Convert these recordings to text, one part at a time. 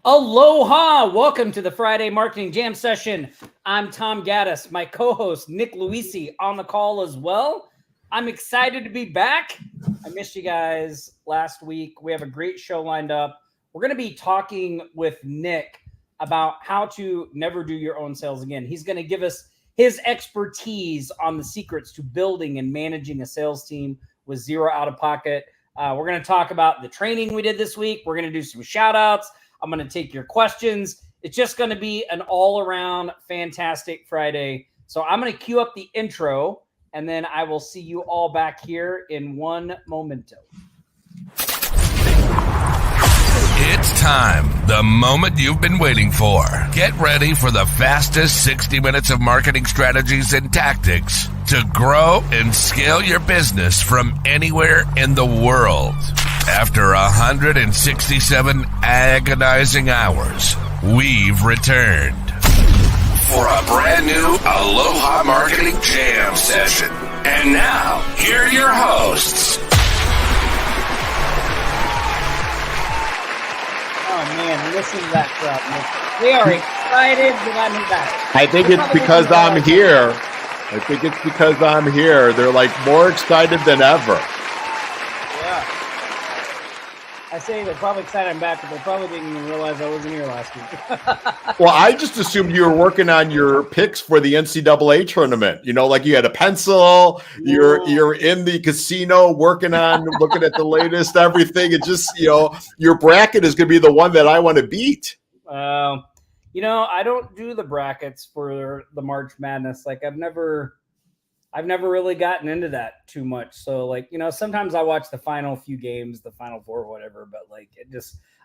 Aloha! Welcome to the Friday Marketing Jam Session. I'm Tom Gaddis. My co-host, Nick Loise, on the call as well. I'm excited to be back. I missed you guys last week. We have a great show lined up. We're going to be talking with Nick about how to never do your own sales again. He's going to give us his expertise on the secrets to building and managing a sales team with zero out-of-pocket. We're going to talk about the training we did this week. We're going to do some shout-outs. I'm going to take your questions. It's just going to be an all-around fantastic Friday. So I'm going to cue up the intro, and then I will see you all back here in one momento. It's time, the moment you've been waiting for. Get ready for the fastest 60 minutes of marketing strategies and tactics to grow and scale your business from anywhere in the world. After 167 agonizing hours, we've returned for a brand new Aloha Marketing Jam session. And now, here are your hosts. Oh, man, listen to that crowd, Nick. They are excited that I'm back. I think it's because I'm here. I think it's because I'm here. They're like more excited than ever. Yeah. I say they're probably excited I'm back, but they probably didn't even realize I wasn't here last week. Well, I just assumed you were working on your picks for the NCAA tournament. You know, like you had a pencil, you're in the casino working on looking at the latest everything. It just, you know, your bracket is going to be the one that I want to beat. You know, I don't do the brackets for the March Madness. Like I've never really gotten into that too much. So like, you know, sometimes I watch the final few games, the Final Four, whatever, but like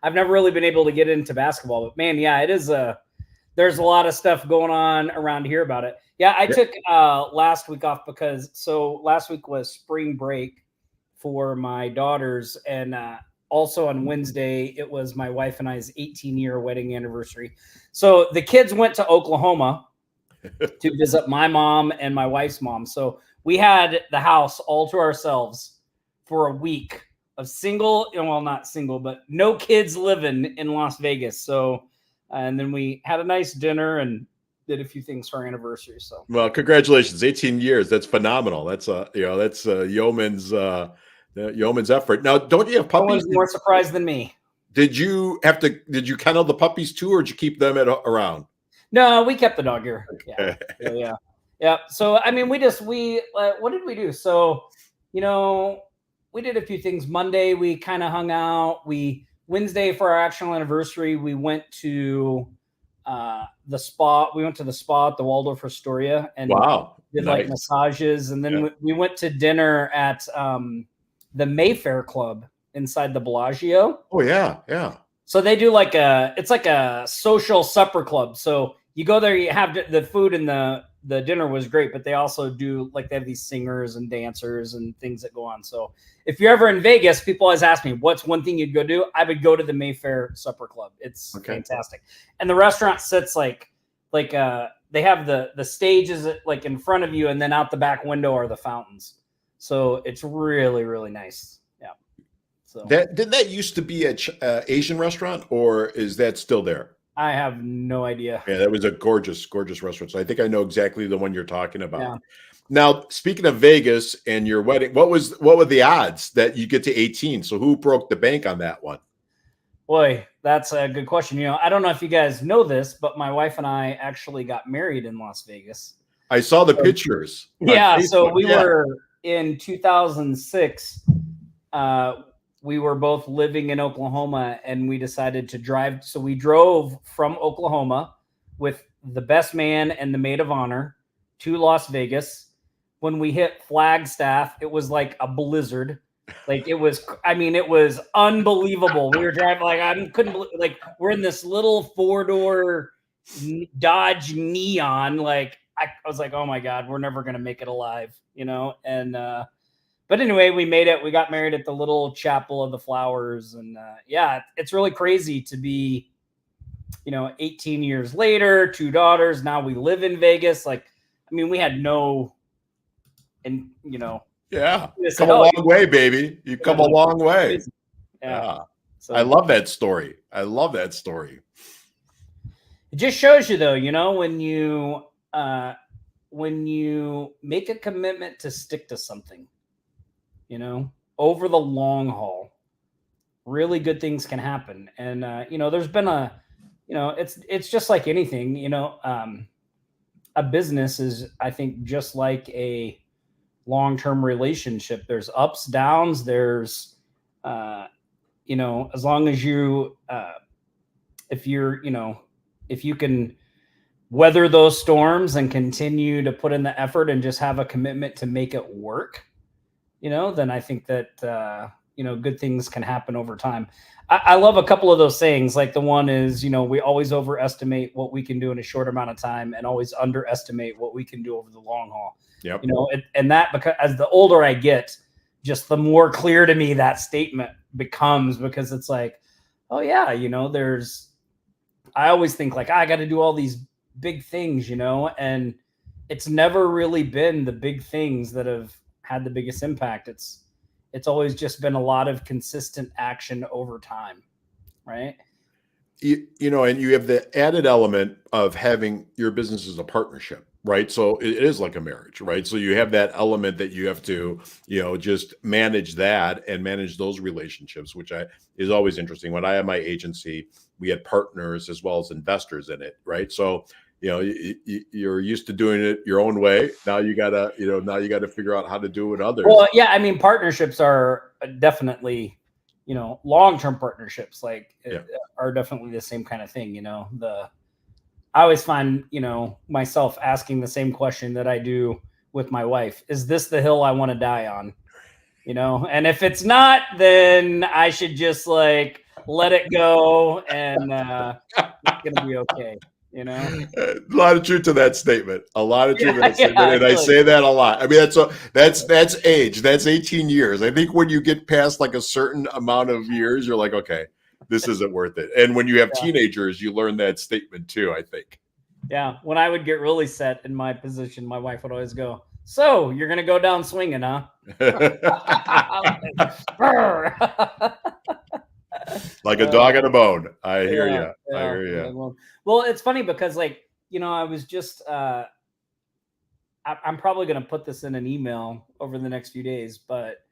I've never really been able to get into basketball. But man, yeah, there's a lot of stuff going on around here about it. Yeah, I took last week off because last week was spring break for my daughters, and also on Wednesday, it was my wife and I's 18-year wedding anniversary. So the kids went to Oklahoma to visit my mom and my wife's mom. So we had the house all to ourselves for a week of not single, but no kids living in Las Vegas. So, and then we had a nice dinner and did a few things for our anniversary. So, well, congratulations. 18 years. That's phenomenal. That's yeoman's effort. Now, don't you have puppies? No one's more surprised than me. Did you kennel the puppies too, or did you keep them around? No, we kept the dog here. Okay. Yeah. So, I mean, what did we do? So, you know, we did a few things. Monday, we kind of hung out. Wednesday for our actual anniversary, we went to the spa. We went to the spa at the Waldorf Astoria and did like massages. And then we went to dinner at the Mayfair Club inside the Bellagio. Oh, yeah. Yeah. So they do it's like a social supper club. So you go there, you have the food, and the dinner was great, but they also do they have these singers and dancers and things that go on. So if you're ever in Vegas, people always ask me, what's one thing you'd go do? I would go to the Mayfair Supper Club. It's fantastic. And the restaurant sits they have the stages like in front of you, and then out the back window are the fountains. So it's really, really nice. Yeah. So did that used to be an Asian restaurant, or is that still there? I have no idea. Yeah, that was a gorgeous, gorgeous restaurant. So I think I know exactly the one you're talking about. Yeah. Now, speaking of Vegas and your wedding, what were the odds that you get to 18? So who broke the bank on that one? Boy, that's a good question. You know, I don't know if you guys know this, but my wife and I actually got married in Las Vegas. I saw the pictures. Yeah, so we were in 2006. We were both living in Oklahoma, and we decided to drive. So we drove from Oklahoma with the best man and the maid of honor to Las Vegas. When we hit Flagstaff, it was like a blizzard. It was unbelievable. We were driving we're in this little 4-door Dodge Neon. I was like, oh my God, we're never going to make it alive, you know? And, but anyway, we made it. We got married at the little Chapel of the Flowers. And it's really crazy to be, 18 years later, 2 daughters. Now we live in Vegas. We had yeah. Come a long way, baby. You come a long way. Yeah. So I love that story. I love that story. it just shows you, though, when you make a commitment to stick to something, over the long haul, really good things can happen. And there's been it's just like anything. A business is, I think, just like a long-term relationship. There's ups, downs. There's as long as you if you can weather those storms and continue to put in the effort and just have a commitment to make it work, then I think that good things can happen over time. I love a couple of those sayings. Like the one is, we always overestimate what we can do in a short amount of time and always underestimate what we can do over the long haul. Yep. And that, because as the older I get, just the more clear to me that statement becomes, because it's like, oh yeah, I always think like, I got to do all these big things, and it's never really been the big things that have had the biggest impact. It's always just been a lot of consistent action over time. Right. And you have the added element of having your business as a partnership, right? So it is like a marriage, right? So you have that element that you have to, just manage that and manage those relationships, which is always interesting. When I had my agency, we had partners as well as investors in it, right? So, you're used to doing it your own way. Now you gotta figure out how to do it others. Well, yeah, I mean, partnerships are definitely, long-term partnerships are definitely the same kind of thing. I always find, myself asking the same question that I do with my wife: is this the hill I want to die on? And if it's not, then I should just like let it go, and it's gonna be okay. A lot of truth to that statement. A lot of truth to that statement, and I really say that a lot. I mean, that's age. That's 18 years. I think when you get past like a certain amount of years, you're like, okay, this isn't worth it. And when you have teenagers, you learn that statement too, I think. Yeah. When I would get really set in my position, my wife would always go, "So you're gonna go down swinging, huh?" Like a dog on a bone. I hear you. I hear you. Well, it's funny because, I was just, I'm probably going to put this in an email over the next few days, but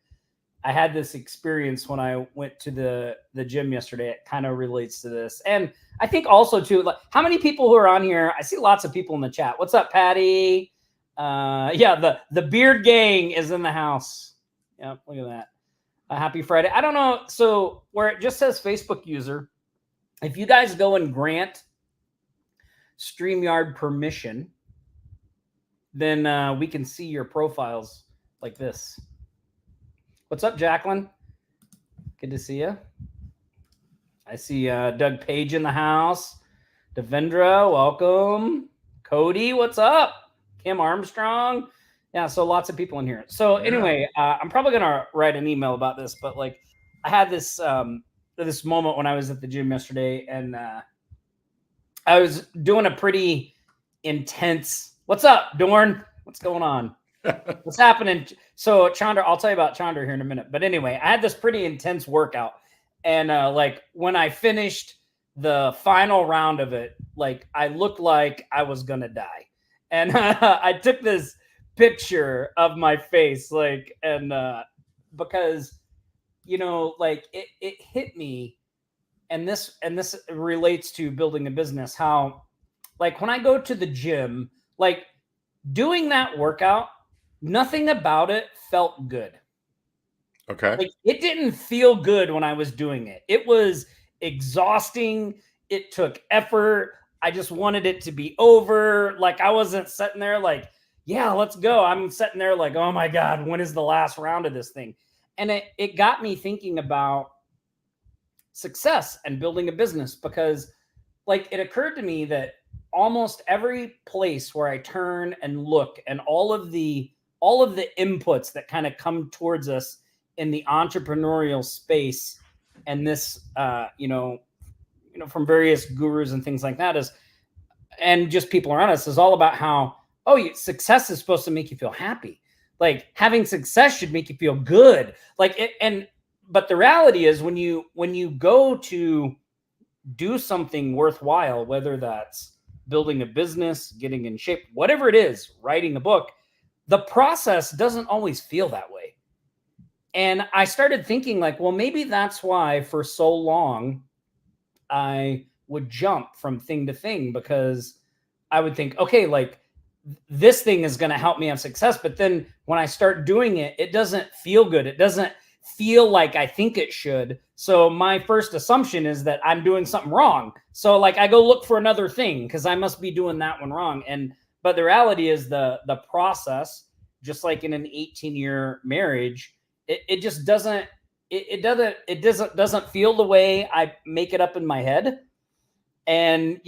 I had this experience when I went to the gym yesterday. It kind of relates to this. And I think also too, like, how many people who are on here? I see lots of people in the chat. What's up, Patty? The beard gang is in the house. Yep. Look at that. Happy Friday. I don't know. So where it just says Facebook user, if you guys go and grant StreamYard permission, then we can see your profiles like this. What's up, Jacqueline? Good to see you. I see Doug Page in the house. Devendra, welcome. Cody, what's up? Kim Armstrong. Yeah, so lots of people in here. So anyway, I'm probably gonna write an email about this, but like I had this this moment when I was at the gym yesterday, and I was doing a pretty intense. What's up, Dorn? What's going on? What's happening? So Chandra, I'll tell you about Chandra here in a minute. But anyway, I had this pretty intense workout, and like when I finished the final round of it, like I looked like I was gonna die, and I took this picture of my face, like, and because like it hit me, and this relates to building a business, how like when I go to the gym, like doing that workout, nothing about it felt good. Okay. Like it didn't feel good when I was doing it. It was exhausting. It took effort. I just wanted it to be over. Like I wasn't sitting there like, yeah, let's go. I'm sitting there like, oh my God, when is the last round of this thing? And it got me thinking about success and building a business, because like it occurred to me that almost every place where I turn and look, and all of the inputs that kind of come towards us in the entrepreneurial space, and this from various gurus and things like that, and just people around us, is all about how, success is supposed to make you feel happy. Like having success should make you feel good. Like it, and but the reality is when you go to do something worthwhile, whether that's building a business, getting in shape, whatever it is, writing a book, the process doesn't always feel that way. And I started thinking like, well, maybe that's why for so long I would jump from thing to thing, because I would think, okay, like this thing is going to help me have success. But then when I start doing it, it doesn't feel good. It doesn't feel like I think it should. So my first assumption is that I'm doing something wrong. So like I go look for another thing because I must be doing that one wrong. But the reality is the process, just like in an 18-year marriage, it just doesn't doesn't feel the way I make it up in my head. And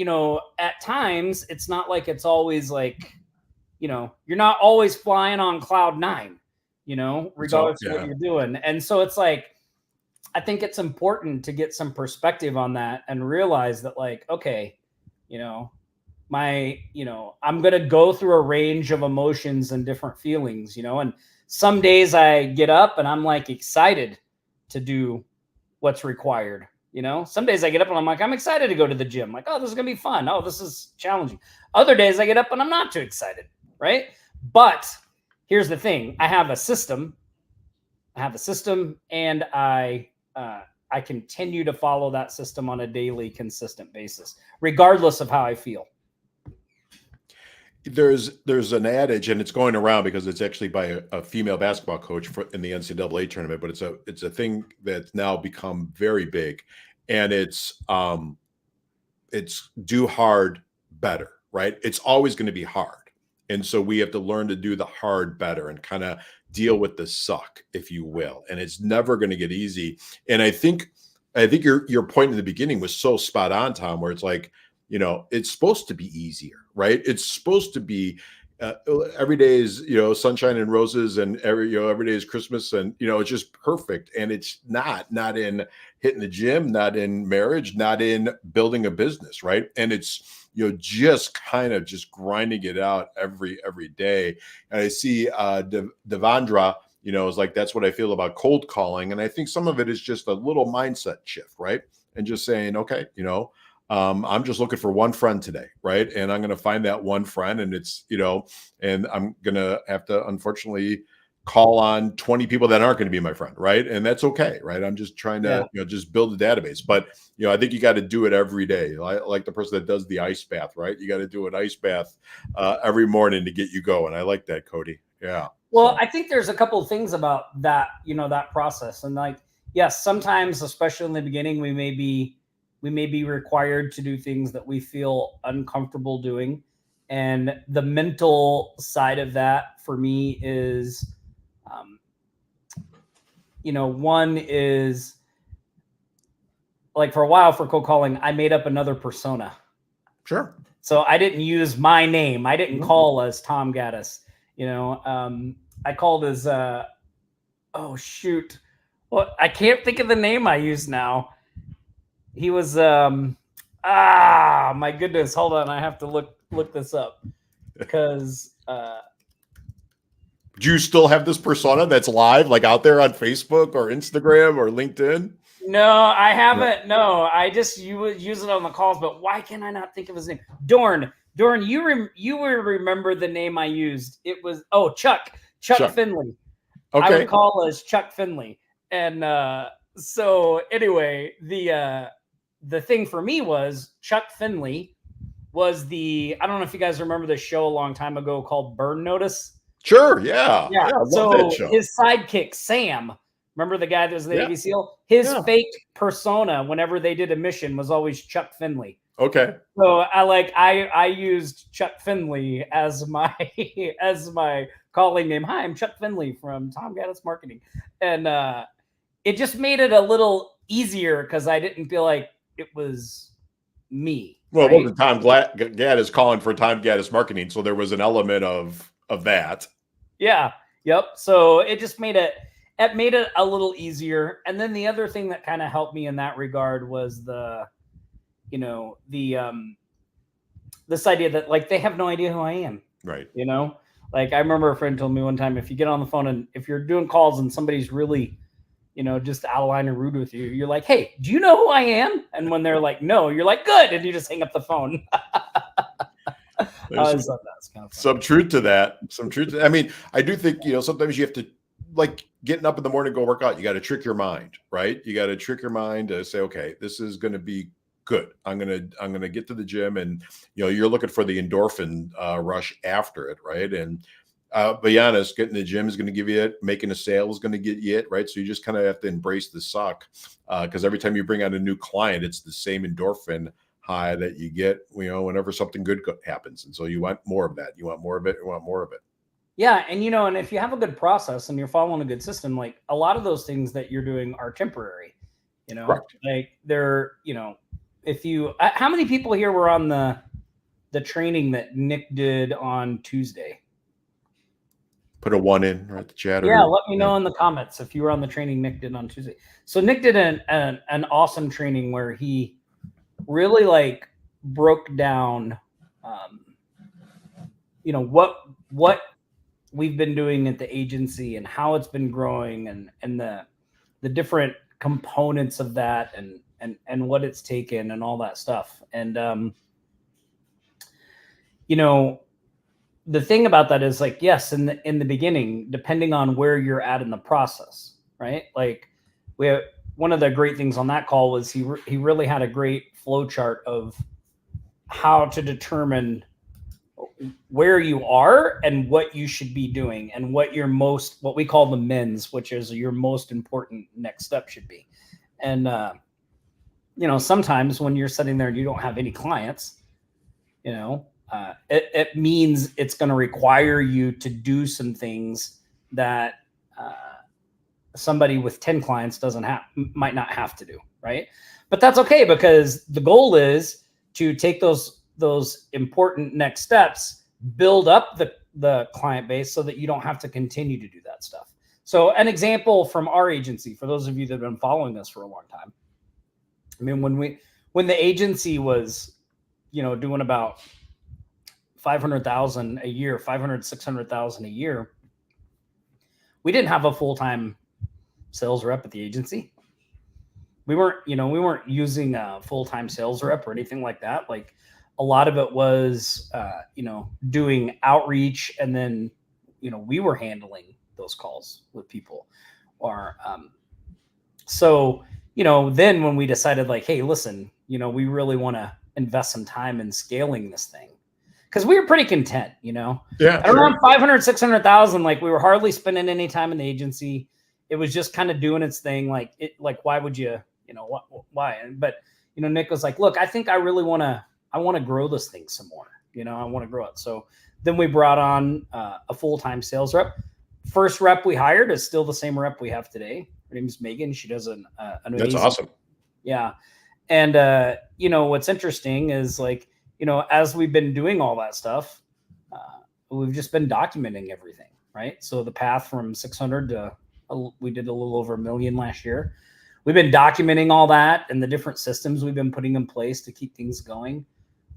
at times it's not like it's always like, you're not always flying on cloud nine, regardless of what you're doing. And so it's like, I think it's important to get some perspective on that and realize that like, okay, I'm going to go through a range of emotions and different feelings, and some days I get up and I'm like excited to do what's required. Some days I get up and I'm like, I'm excited to go to the gym. Like, oh, this is going to be fun. Oh, this is challenging. Other days I get up and I'm not too excited. Right. But here's the thing. I have a system and I continue to follow that system on a daily, consistent basis, regardless of how I feel. There's an adage, and it's going around because it's actually by a female basketball coach in the NCAA tournament, but it's a thing that's now become very big, and it's do hard better, right? It's always going to be hard, and so we have to learn to do the hard better and kind of deal with the suck, if you will, and it's never going to get easy. And I think your point in the beginning was so spot on, Tom, where it's like, it's supposed to be easier, right? It's supposed to be every day is, sunshine and roses, and every day is Christmas, and, it's just perfect. And it's not in hitting the gym, not in marriage, not in building a business, right? And it's, just kind of just grinding it out every day. And I see Devendra, is like, that's what I feel about cold calling. And I think some of it is just a little mindset shift, right? And just saying, okay, I'm just looking for one friend today, right? And I'm going to find that one friend, and it's, and I'm going to have to, unfortunately, call on 20 people that aren't going to be my friend, right? And that's okay, right? I'm just trying to, just build a database. But, I think you got to do it every day. Like the person that does the ice bath, right? You got to do an ice bath every morning to get you going. I like that, Cody. Yeah. Well, I think there's a couple of things about that, that process. And like, yes, sometimes, especially in the beginning, we may be required to do things that we feel uncomfortable doing. And the mental side of that for me is, one is like, for a while for cold calling, I made up another persona. Sure. So I didn't use my name. I didn't call as Tom Gaddis, I called as, oh shoot. Well, I can't think of the name I use now. He was, my goodness. Hold on. I have to look this up because, do you still have this persona that's live, like out there on Facebook or Instagram or LinkedIn? No, I haven't. No, I just use it on the calls, but why can I not think of his name? Dorn, you will remember the name I used. It was, Chuck Finley. Okay. I would call as Chuck Finley. And, so anyway, the thing for me was Chuck Finley was I don't know if you guys remember the show a long time ago called Burn Notice. Sure. Yeah. Yeah. So his sidekick, Sam, remember the guy that was the Navy SEAL? His fake persona whenever they did a mission was always Chuck Finley. Okay. So I used Chuck Finley as my calling name. Hi, I'm Chuck Finley from Tom Gaddis Marketing. And it just made it a little easier because I didn't feel like it was me. Well, right? It wasn't Tom Gaddis calling for Tom Gaddis Marketing, so there was an element of that. Yeah. Yep. So it just made it a little easier. And then the other thing that kind of helped me in that regard was this idea that like they have no idea who I am. Right. Like I remember a friend told me one time, if you get on the phone and if you're doing calls and somebody's really just out of line and rude with you. You're like, hey, do you know who I am? And when they're like, no, you're like, good. And you just hang up the phone. There's some truth to that. I mean, I do think, sometimes you have to, like, getting up in the morning, go work out. You got to trick your mind, right? You got to trick your mind to say, okay, this is going to be good. I'm going to get to the gym, and, you're looking for the endorphin rush after it. Right. And, be honest, getting to the gym is going to give you it. Making a sale is going to get you it. Right. So you just kind of have to embrace the suck, because every time you bring on a new client, it's the same endorphin high that you get, whenever something good happens. And so you want more of that. You want more of it. You want more of it. Yeah. And, and if you have a good process and you're following a good system, like a lot of those things that you're doing are temporary, Correct. like they're, if you, how many people here were on the training that Nick did on Tuesday? Put a 1 in right at the chat. Yeah, let me know in the comments if you were on the training Nick did on Tuesday. So Nick did an awesome training where he really like broke down, what we've been doing at the agency and how it's been growing, and the different components of that, and what it's taken and all that stuff. And the thing about that is, like, yes, in the beginning, depending on where you're at in the process, right? Like, we have one of the great things on that call was he really had a great flow chart of how to determine where you are and what you should be doing, and what we call the mins, which is your most important next step should be. And sometimes when you're sitting there and you don't have any clients, it means it's going to require you to do some things that somebody with 10 clients might not have to do, right? But that's okay, because the goal is to take those important next steps, build up the client base so that you don't have to continue to do that stuff. So an example from our agency, for those of you that have been following us for a long time, I mean, when the agency was, doing about 500,000 a year, 600,000 a year, we didn't have a full-time sales rep at the agency. We weren't using a full-time sales rep or anything like that. Like, a lot of it was, doing outreach, and then, we were handling those calls with people. Or, then when we decided, like, hey, listen, we really want to invest some time in scaling this thing, because we were pretty content, Yeah. Around 500, 600,000, like, we were hardly spending any time in the agency. It was just kind of doing its thing. Like, why would you, why? But, Nick was like, look, I think I really want to grow this thing some more. I want to grow it. So then we brought on a full-time sales rep. First rep we hired is still the same rep we have today. Her name is Megan. She does an amazing. That's awesome. Yeah. And, what's interesting is, like, as we've been doing all that stuff, we've just been documenting everything, right? So the path from 600 to we did a little over 1 million last year. We've been documenting all that and the different systems we've been putting in place to keep things going.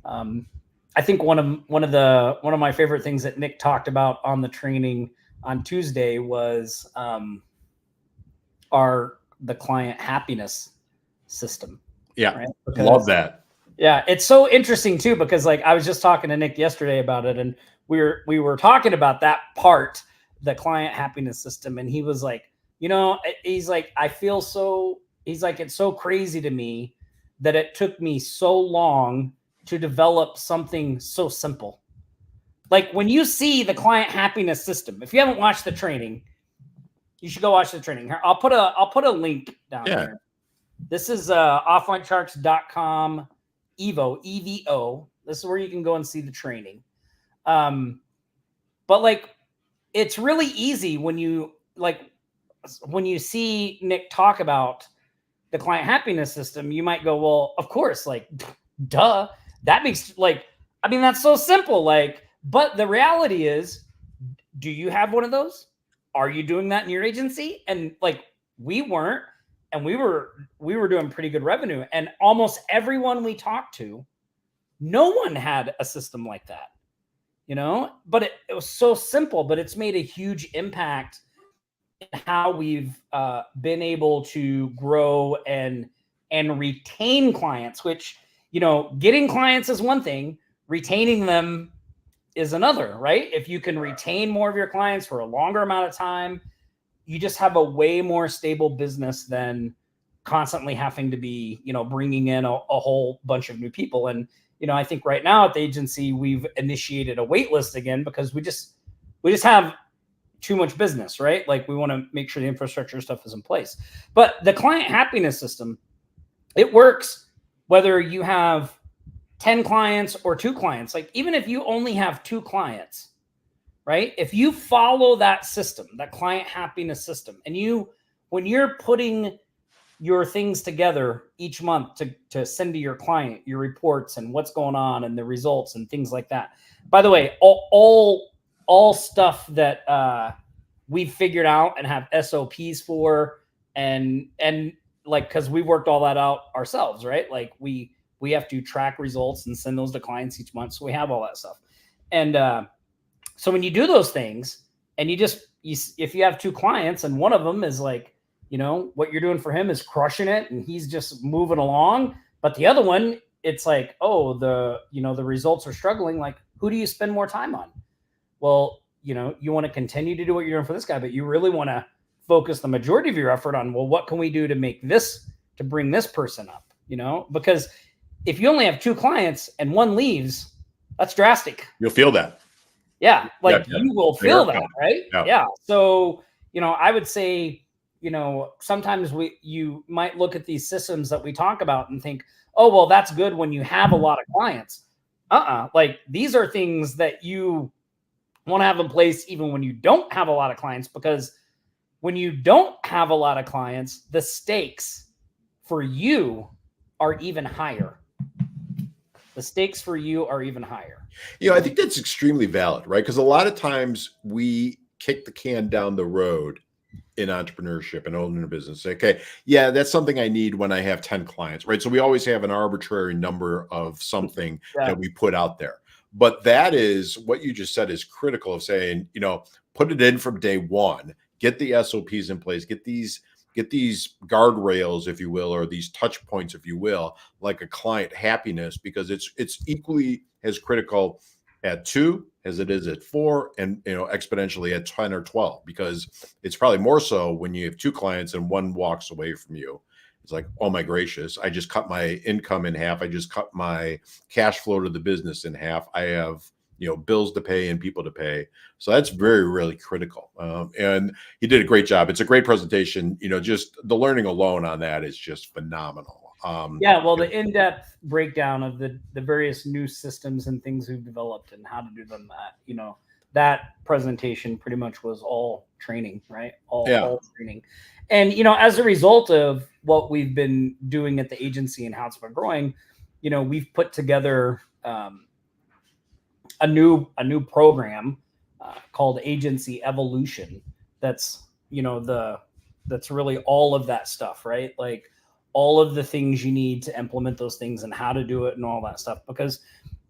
I think one of my favorite things that Nick talked about on the training on Tuesday was the client happiness system. Yeah, right? Love that. Yeah, it's so interesting too, because, like, I was just talking to Nick yesterday about it, and we were talking about that part, the client happiness system, and he was like, he's like, he's like, it's so crazy to me that it took me so long to develop something so simple. Like, when you see the client happiness system, if you haven't watched the training, you should go watch the training. Here, I'll put a link down here. This is offlinecharts.com EVO. This is where you can go and see the training. But, like, it's really easy when you see Nick talk about the client happiness system. You might go, well, of course, like, duh. That makes, like, I mean, that's so simple. Like, but the reality is, do you have one of those? Are you doing that in your agency? And, like, we weren't, and we were doing pretty good revenue. And almost everyone we talked to, no one had a system like that, but it was so simple, but it's made a huge impact how we've been able to grow and retain clients, which, getting clients is one thing, retaining them is another, right? If you can retain more of your clients for a longer amount of time, you just have a way more stable business than constantly having to be, bringing in a whole bunch of new people. And, I think right now at the agency, we've initiated a wait list again because we just have too much business, right? Like we want to make sure the infrastructure stuff is in place. But the client happiness system, it works whether you have 10 clients or 2 clients. Like even if you only have 2 clients, right? If you follow that system, that client happiness system, and when you're putting your things together each month to send to your client, your reports and what's going on and the results and things like that. By the way, all stuff that we've figured out and have SOPs for, and like, because we worked all that out ourselves, right? Like we have to track results and send those to clients each month. So we have all that stuff. And so when you do those things and if you have 2 clients and one of them is like, what you're doing for him is crushing it and he's just moving along, but the other one, it's like, oh, the results are struggling. Like, who do you spend more time on? Well, you want to continue to do what you're doing for this guy, but you really want to focus the majority of your effort on, well, what can we do to bring this person up? Because if you only have 2 clients and one leaves, that's drastic. You'll feel that. Yeah. Like you will feel that, right? Yeah. So, I would say, sometimes you might look at these systems that we talk about and think, oh, well, that's good when you have a lot of clients. Like these are things that you want to have in place even when you don't have a lot of clients, because when you don't have a lot of clients, the stakes for you are even higher. The stakes for you are even higher. I think that's extremely valid, right? Because a lot of times we kick the can down the road in entrepreneurship and owning a business. Okay, yeah, that's something I need when I have 10 clients, right? So we always have an arbitrary number of something that we put out there. But that is what you just said is critical of saying, put it in from day one, get the SOPs in place, get these guardrails, if you will, or these touch points, if you will, like a client happiness, because it's equally as critical at 2 as it is at 4, and exponentially at 10 or 12, because it's probably more so when you have 2 clients and one walks away from you. It's like, oh my gracious, I just cut my income in half. I just cut my cash flow to the business in half. I have, bills to pay and people to pay. So that's very, really critical. And he did a great job. It's a great presentation. Just the learning alone on that is just phenomenal. The in-depth breakdown of the various new systems and things we've developed and how to do them, that presentation pretty much was all training, right? All training. And, as a result of what we've been doing at the agency and how it's been growing, we've put together a new program called Agency Evolution. That's, that's really all of that stuff, right? Like all of the things you need to implement those things and how to do it and all that stuff. Because,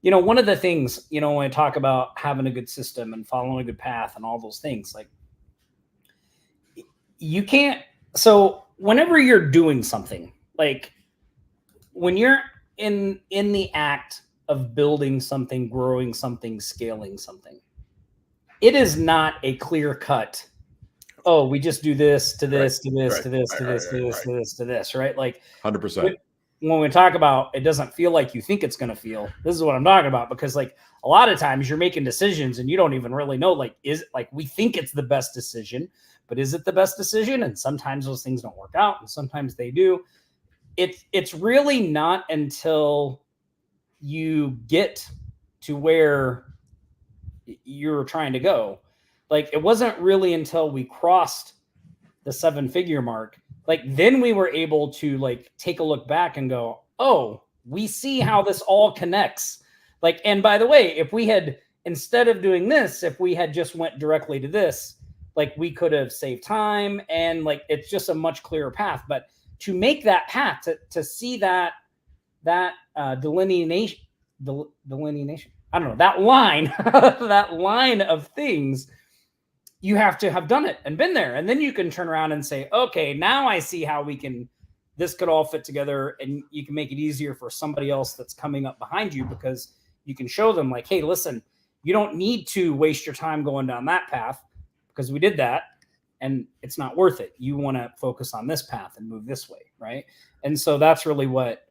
one of the things, when I talk about having a good system and following a good path and all those things, like you can't. So whenever you're doing something, like when you're in the act of building something, growing something, scaling something, it is not a clear cut. Oh, we just do this to this to this to this to this to this to this to this, right? Like 100%. When we talk about it doesn't feel like you think it's going to feel, this is what I'm talking about, because like a lot of times you're making decisions and you don't even really know, like, is it like we think it's the best decision, but is it the best decision? And sometimes those things don't work out and sometimes they do. It's really not until you get to where you're trying to go. Like it wasn't really until we crossed the 7-figure mark, like then we were able to like take a look back and go, oh, we see how this all connects. Like, and by the way, if we had, instead of doing this, if we had just went directly to this, like we could have saved time and like, it's just a much clearer path. But to make that path, to see that delineation, I don't know, that line, that line of things, you have to have done it and been there. And then you can turn around and say, okay, now I see how this could all fit together, and you can make it easier for somebody else that's coming up behind you, because you can show them like, hey, listen, you don't need to waste your time going down that path, because we did that and it's not worth it. You want to focus on this path and move this way. Right. And so that's really what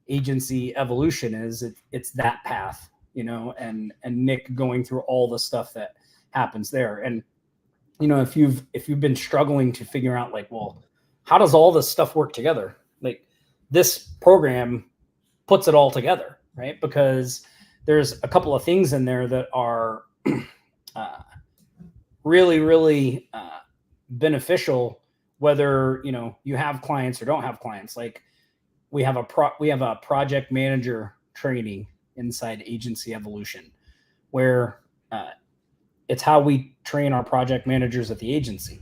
agency evolution is. It's that path, and Nick going through all the stuff that happens there. And, if you've been struggling to figure out like, well, how does all this stuff work together? Like, this program puts it all together, right? Because there's a couple of things in there that are really, really beneficial, whether, you have clients or don't have clients. Like, we have a project manager training inside Agency Evolution, where it's how we train our project managers at the agency.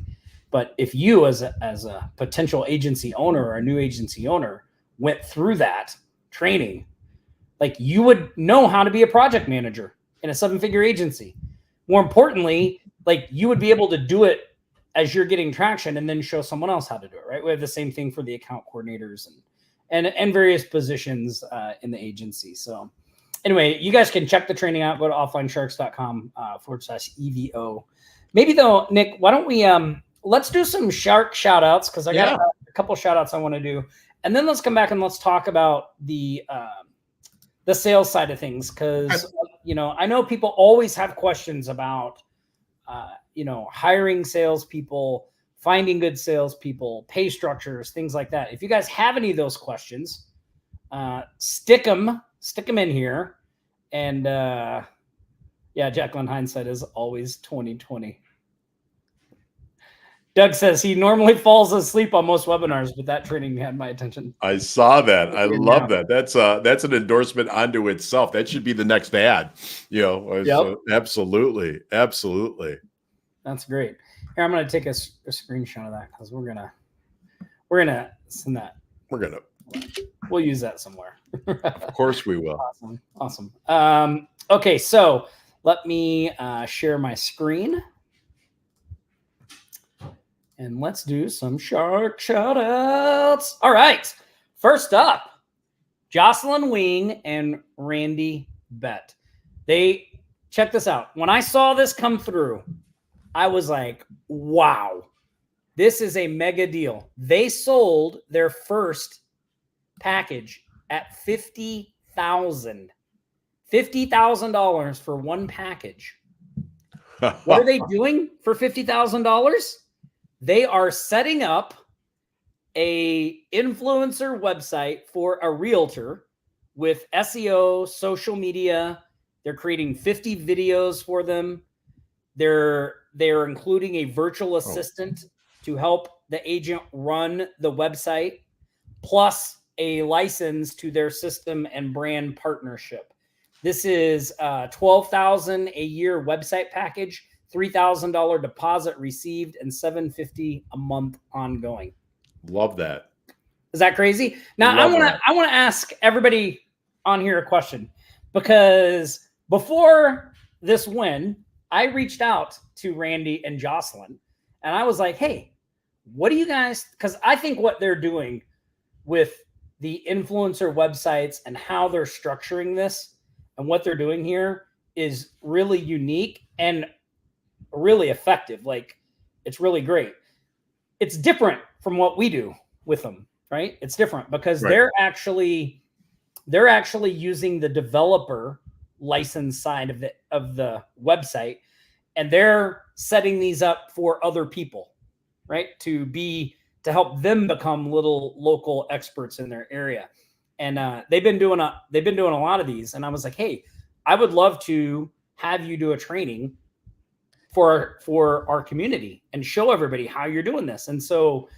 But if you, as a potential agency owner or a new agency owner, went through that training, like, you would know how to be a project manager in a 7-figure agency. More importantly, like, you would be able to do it as you're getting traction and then show someone else how to do it, right? We have the same thing for the account coordinators and various positions in the agency. So anyway, you guys can check the training out. Go to offlinesharks.com/EVO. Maybe though, Nick, why don't we let's do some shark shout outs, because I got a couple shout outs I want to do. And then let's come back and let's talk about the sales side of things. Because, I know people always have questions about, hiring salespeople, finding good salespeople, pay structures, things like that. If you guys have any of those questions, stick them in here. And Jacqueline, hindsight is always 2020. Doug says he normally falls asleep on most webinars, but that training had my attention. I saw that. I love that. That's an endorsement unto itself. That should be the next ad. Yep. Absolutely. That's great. Here, I'm going to take a screenshot of that, because we're gonna send that. We'll use that somewhere. Of course we will. Awesome. Okay, so let me share my screen. And let's do some shark shout outs. All right. First up, Jocelyn Wing and Randy Bett. Check this out. When I saw this come through, I was like, wow, this is a mega deal. They sold their first package at $50,000 for one package. What are they doing for $50,000? They are setting up a influencer website for a realtor with SEO, social media. They're creating 50 videos for them. They're including a virtual assistant to help the agent run the website, plus a license to their system and brand partnership. This is $12,000 a year website package, $3,000 deposit received, and $750 a month ongoing. Love that. Is that crazy? Now I want to ask everybody on here a question, because before this win, I reached out to Randy and Jocelyn, and I was like, hey, what do you guys, because I think what they're doing with the influencer websites and how they're structuring this and what they're doing here is really unique and really effective. Like, it's really great. It's different from what we do with them, right? It's different because they're actually using the developer license side of the website, and they're setting these up for other people, right? To help them become little local experts in their area. And they've been doing a lot of these. And I was like, hey, I would love to have you do a training for our community and show everybody how you're doing this. And so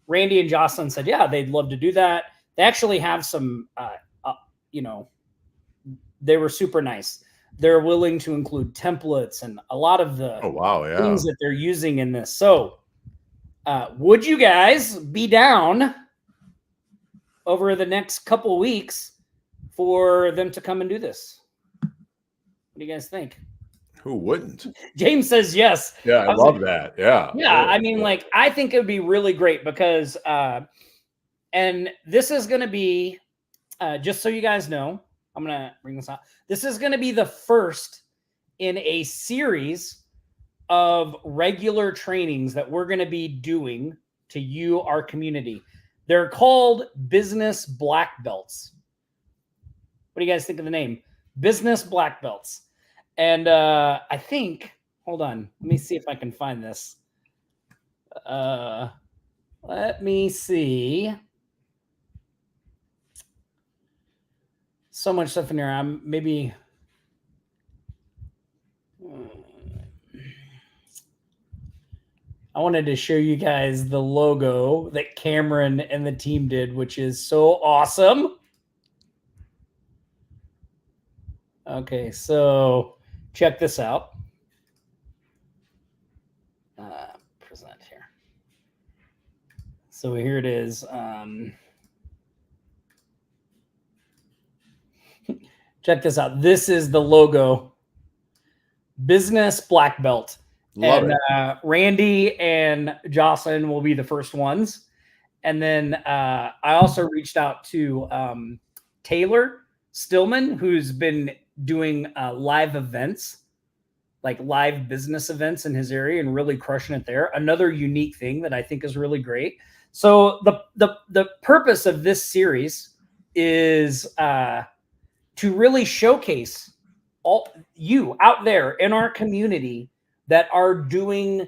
Randy and Jocelyn said, yeah, they'd love to do that. They actually have some, they were super nice. They're willing to include templates and a lot of the things that they're using in this. So would you guys be down over the next couple weeks for them to come and do this? What do you guys think? Who wouldn't? James says yes. Yeah, I love that. Yeah. Yeah, I mean, like, I think it would be really great because, and this is going to be, just so you guys know, I'm going to bring this out. This is going to be the first in a series of regular trainings that we're going to be doing to you, our community. They're called Business Black Belts. What do you guys think of the name? Business Black Belts. And I think, hold on, let me see if I can find this. Let me see. So much stuff in there. I'm maybe. I wanted to show you guys the logo that Cameron and the team did, which is so awesome. Okay, so check this out. Present here. So here it is. Check this out. This is the logo. Business Black Belt. Love and it. Randy and Jocelyn will be the first ones. And then I also reached out to Taylor Stillman, who's been doing live events, like live business events in his area and really crushing it there. Another unique thing that I think is really great. So the purpose of this series is to really showcase all you out there in our community that are doing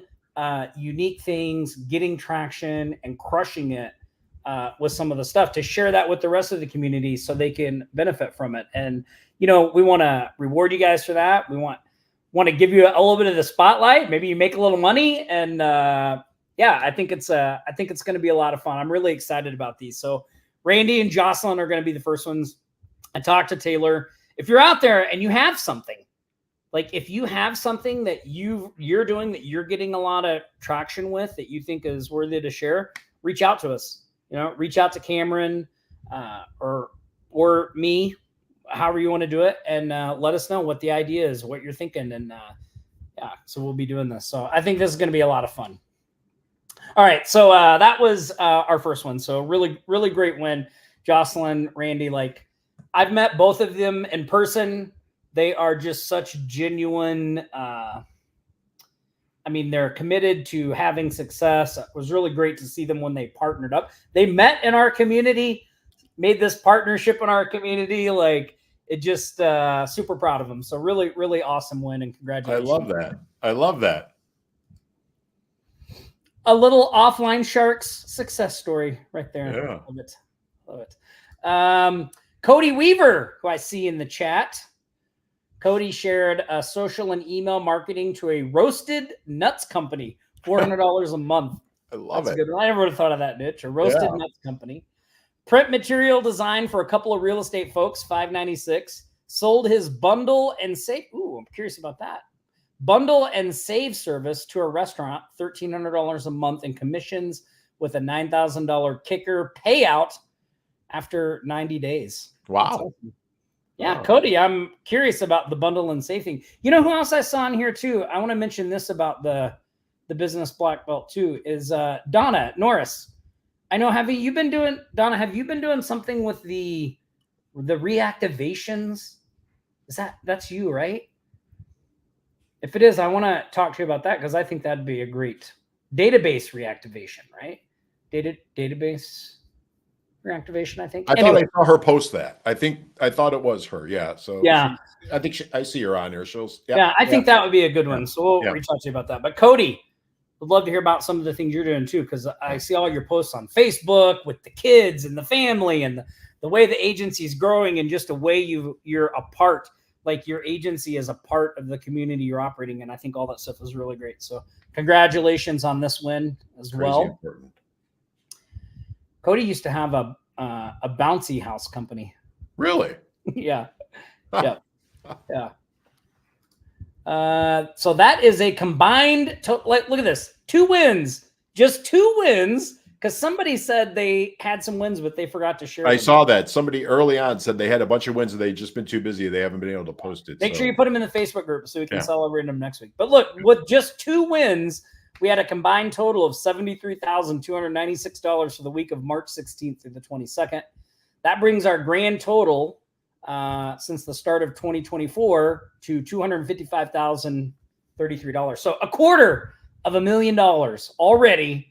unique things, getting traction and crushing it with some of the stuff, to share that with the rest of the community so they can benefit from it. And, you know, we want to reward you guys for that. We want to give you a little bit of the spotlight. Maybe you make a little money. And yeah, I think it's going to be a lot of fun. I'm really excited about these. So Randy and Jocelyn are going to be the first ones. I talked to Taylor. If you're out there and you have something, like if you have something that you're doing that you're getting a lot of traction with that you think is worthy to share, reach out to us. You know, reach out to Cameron or me, however you want to do it, and let us know what the idea is, what you're thinking, and yeah, so we'll be doing this. So I think this is going to be a lot of fun. All right, so that was our first one. So really, really great win, Jocelyn, Randy. Like, I've met both of them in person. They are just such genuine. I mean, they're committed to having success. It was really great to see them when they partnered up. They met in our community, made this partnership in our community. Like, it just super proud of them. So really, really awesome win, and congratulations. I love that. I love that. A little Offline Sharks success story right there. Yeah. Love it. Love it. Cody Weaver, who I see in the chat. Cody shared a social and email marketing to a roasted nuts company, $400 a month. I love That's it. good. I never would have thought of that niche. A roasted nuts company. Print material design for a couple of real estate folks, $596. Sold his bundle and save. Ooh, I'm curious about that. Bundle and save service to a restaurant, $1,300 a month in commissions with a $9,000 kicker payout after 90 days. Wow. Yeah, wow. Cody, I'm curious about the bundle and save thing. You know who else I saw in here too? I want to mention this about the business black belt too, is Donna Norris. I know, have you been doing something with the reactivations? That's you, right? If it is, I want to talk to you about that, because I think that'd be a great database reactivation, right? Database reactivation, I think. I thought I saw her post that. I thought it was her. Yeah. So yeah, I think I see her on here. Yeah, I think that would be a good one. So we'll reach out to you about that. But Cody, would love to hear about some of the things you're doing too, because I see all your posts on Facebook with the kids and the family and the way the agency is growing, and just the way you're a part. Like, your agency is a part of the community you're operating in. I think all that stuff is really great. So congratulations on this win as well. Important. Cody used to have a bouncy house company. Really? Yeah. Yeah. Yeah. So that is a combined, look at this, 2 wins, just 2 wins because somebody said they had some wins, but they forgot to share I them. saw that somebody early on said they had a bunch of wins and they've just been too busy. They haven't been able to post it. Make sure you put them in the Facebook group so we can Yeah. celebrate them next week. But look, with just 2 wins, we had a combined total of $73,296 for the week of March 16th through the 22nd. That brings our grand total since the start of 2024 to $255,033. So $250,000 already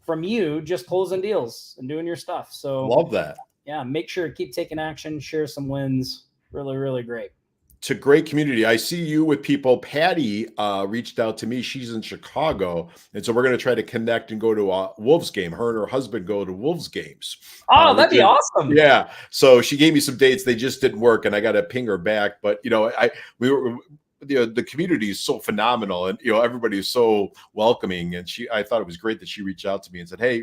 from you just closing deals and doing your stuff. So love that. Yeah, make sure to keep taking action, share some wins. Really, really great. It's a great community. I see you with people. Patty reached out to me. She's in Chicago. And so we're going to try to connect and go to a Wolves game. Her and her husband go to Wolves games. Oh, that'd be awesome. Yeah. So she gave me some dates. They just didn't work. And I got to ping her back. But, the community is so phenomenal, and everybody is so welcoming. And I thought it was great that she reached out to me and said, "Hey,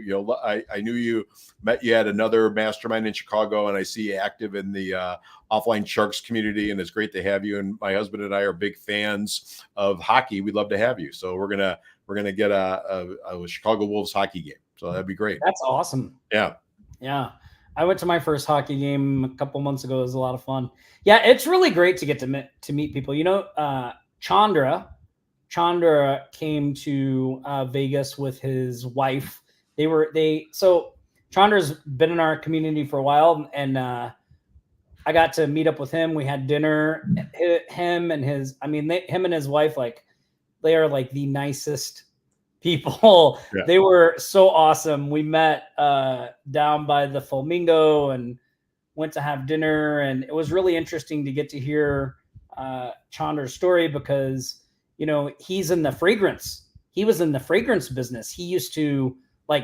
I knew you had another mastermind in Chicago, and I see you active in the Offline Sharks community, and it's great to have you. And my husband and I are big fans of hockey. We'd love to have you. So we're gonna get a Chicago Wolves hockey game. So that'd be great. That's awesome. Yeah. I went to my first hockey game a couple months ago. It was a lot of fun. Yeah, it's really great to get to meet people. Chandra came to Vegas with his wife. So Chandra's been in our community for a while, and I got to meet up with him. We had dinner. Him and his wife, they are like the nicest people. Yeah. They were so awesome. We met down by the Flamingo and went to have dinner, and it was really interesting to get to hear Chandra's story because he was in the fragrance business. He used to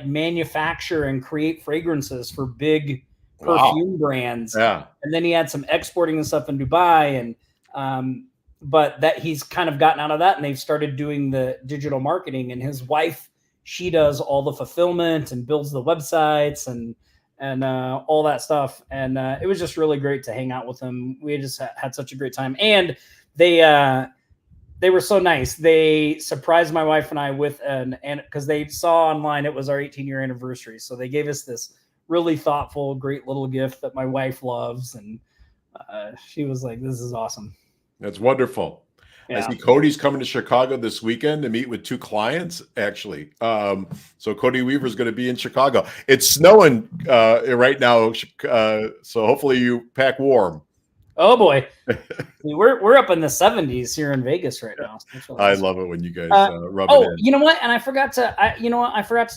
manufacture and create fragrances for big perfume brands. Yeah. And then he had some exporting and stuff in Dubai, and but that he's kind of gotten out of that, and they've started doing the digital marketing. And his wife, she does all the fulfillment and builds the websites and all that stuff. And it was just really great to hang out with them. We just had such a great time. And they were so nice. They surprised my wife and I with and because they saw online it was our 18-year anniversary. So they gave us this really thoughtful, great little gift that my wife loves. And she was like, "This is awesome." That's wonderful. Yeah. I see Cody's coming to Chicago this weekend to meet with 2 clients, actually. So Cody Weaver is going to be in Chicago. It's snowing right now, so hopefully you pack warm. Oh boy, we're up in the 70s here in Vegas right now. So I love it when you guys rub it in. You know what? And I forgot to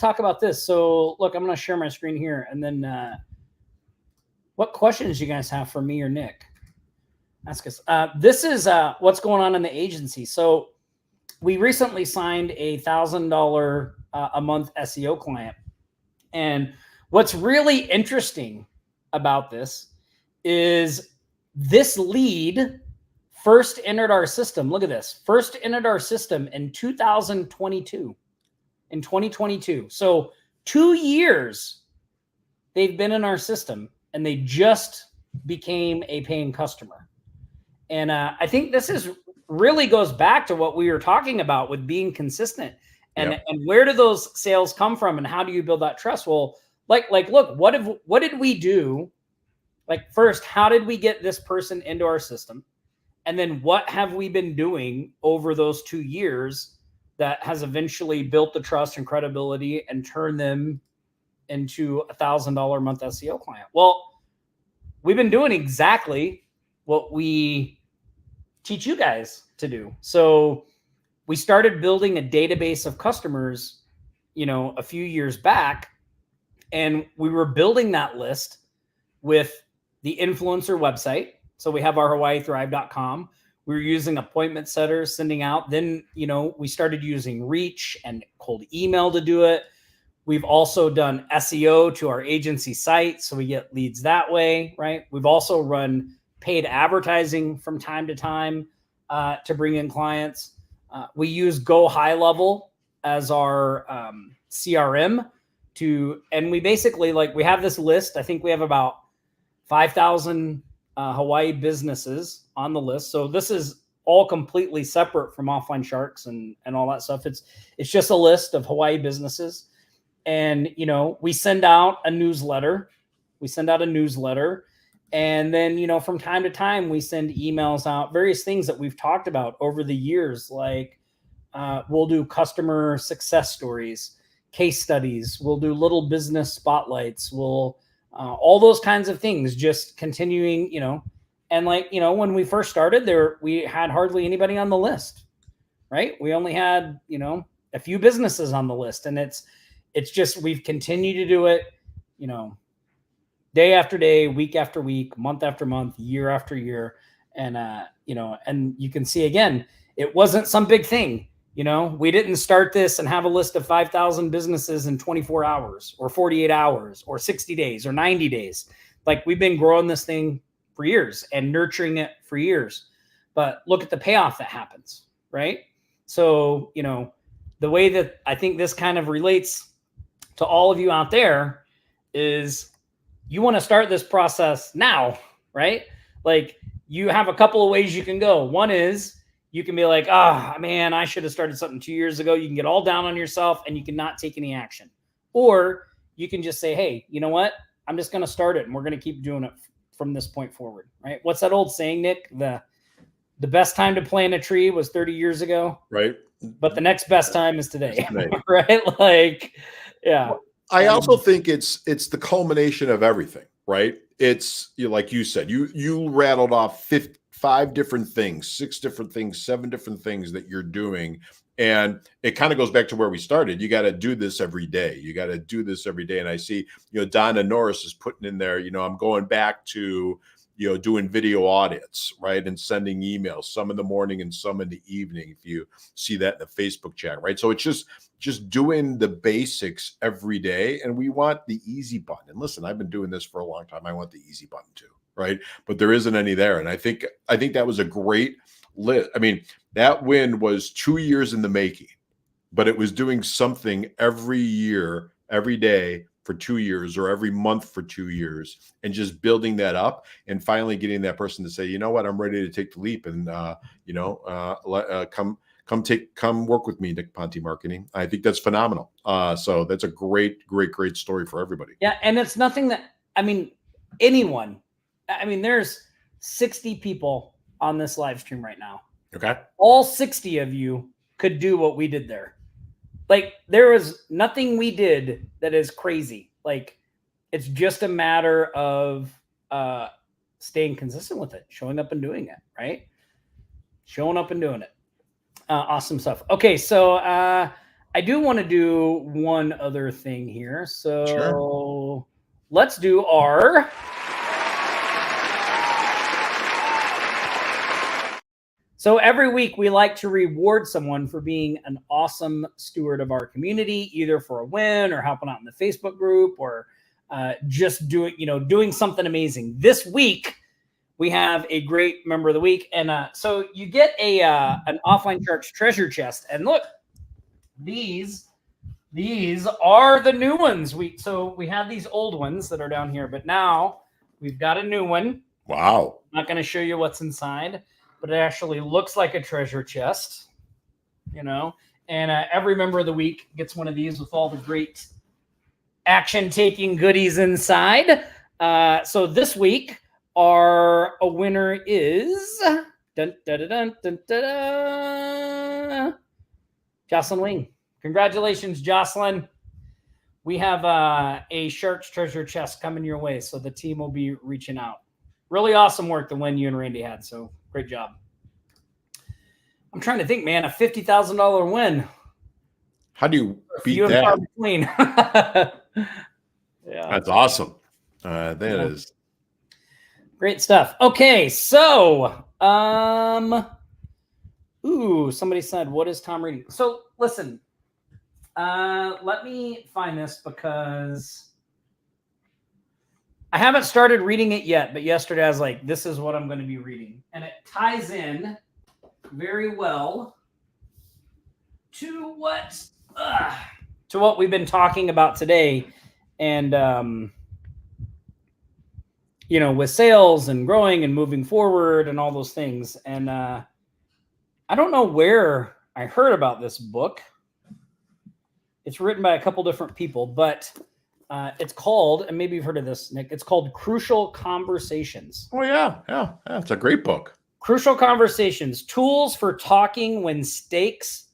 talk about this. So look, I'm going to share my screen here, and then what questions you guys have for me or Nick? Ask us. This is what's going on in the agency. So we recently signed a $1,000 a month SEO client. And what's really interesting about this is this lead first entered our system. Look at this. First entered our system in 2022. In 2022. So 2 years they've been in our system, and they just became a paying customer. And I think this really goes back to what we were talking about with being consistent and where do those sales come from and how do you build that trust? Well, look, what did we do? First, how did we get this person into our system? And then what have we been doing over those 2 years that has eventually built the trust and credibility and turned them into a $1,000 a month SEO client? Well, we've been doing exactly what we teach you guys to do. So we started building a database of customers, a few years back, and we were building that list with the influencer website. So we have our HawaiiThrive.com. We were using appointment setters, sending out. Then, we started using reach and cold email to do it. We've also done SEO to our agency site, so we get leads that way, right? We've also run paid advertising from time to time to bring in clients. We use Go High Level as our CRM and we basically we have this list. I think we have about 5,000 Hawaii businesses on the list. So this is all completely separate from Offline Sharks and all that stuff. It's just a list of Hawaii businesses. And, we send out a newsletter. And then, from time to time, we send emails out, various things that we've talked about over the years. Like we'll do customer success stories, case studies. We'll do little business spotlights. We'll all those kinds of things, just continuing, and when we first started there, we had hardly anybody on the list, right? We only had, a few businesses on the list, and it's just, we've continued to do it, day after day, week after week, month after month, year after year. And, and you can see again, it wasn't some big thing. We didn't start this and have a list of 5,000 businesses in 24 hours or 48 hours or 60 days or 90 days. Like, we've been growing this thing for years and nurturing it for years, but look at the payoff that happens, right? So, the way that I think this kind of relates to all of you out there is you want to start this process now, right? Like, you have a couple of ways you can go. One is you can be like, man, I should have started something 2 years ago. You can get all down on yourself and you cannot take any action. Or you can just say, hey, you know what? I'm just going to start it and we're going to keep doing it from this point forward, right? What's that old saying, Nick? The best time to plant a tree was 30 years ago. Right. But the next best time is today. Right? Like, yeah. I also think it's the culmination of everything, right? It's like you said, you rattled off 5 different things, 6 different things, 7 different things that you're doing. And it kind of goes back to where we started. You got to do this every day. And I see, Donna Norris is putting in there, I'm going back to, doing video audits, right? And sending emails, some in the morning and some in the evening, if you see that in the Facebook chat, right? So it's just doing the basics every day. And we want the easy button. And listen, I've been doing this for a long time. I want the easy button too, right? But there isn't any there. And I think that was a great list. I mean, that win was 2 years in the making, but it was doing something every year, every day for 2 years, or every month for 2 years, and just building that up and finally getting that person to say, you know what, I'm ready to take the leap and, come work with me, Nick Ponte Marketing. I think that's phenomenal. So that's a great story for everybody. Yeah. And it's nothing that, there's 60 people on this live stream right now. Okay. All 60 of you could do what we did there. Like, there was nothing we did that is crazy. Like, it's just a matter of staying consistent with it, showing up and doing it, right? Showing up and doing it. Awesome stuff. Okay, so I do want to do one other thing here. So sure. Let's do our... So every week we like to reward someone for being an awesome steward of our community, either for a win or helping out in the Facebook group or just doing something amazing. This week we have a great member of the week, and so you get an Offline Sharks treasure chest. And look, these are the new ones. We have these old ones that are down here, but now we've got a new one. Wow! I'm not going to show you what's inside, but it actually looks like a treasure chest, and every member of the week gets one of these with all the great action-taking goodies inside. So this week, our winner is Jocelyn Wing. Congratulations, Jocelyn. We have a Sharks treasure chest coming your way, so the team will be reaching out. Really awesome work the win you and Randy had, so great job. I'm trying to think, man, a $50,000 win. How do you beat that? Yeah, that's awesome. That is great stuff. Okay, so somebody said, what is Tom reading? So listen, let me find this because I haven't started reading it yet, but yesterday I was like, this is what I'm going to be reading. And it ties in very well to what we've been talking about today. And, with sales and growing and moving forward and all those things. And I don't know where I heard about this book. It's written by a couple different people, but it's called, and maybe you've heard of this, Nick. It's called Crucial Conversations. Oh yeah. It's a great book. Crucial Conversations: Tools for Talking When Stakes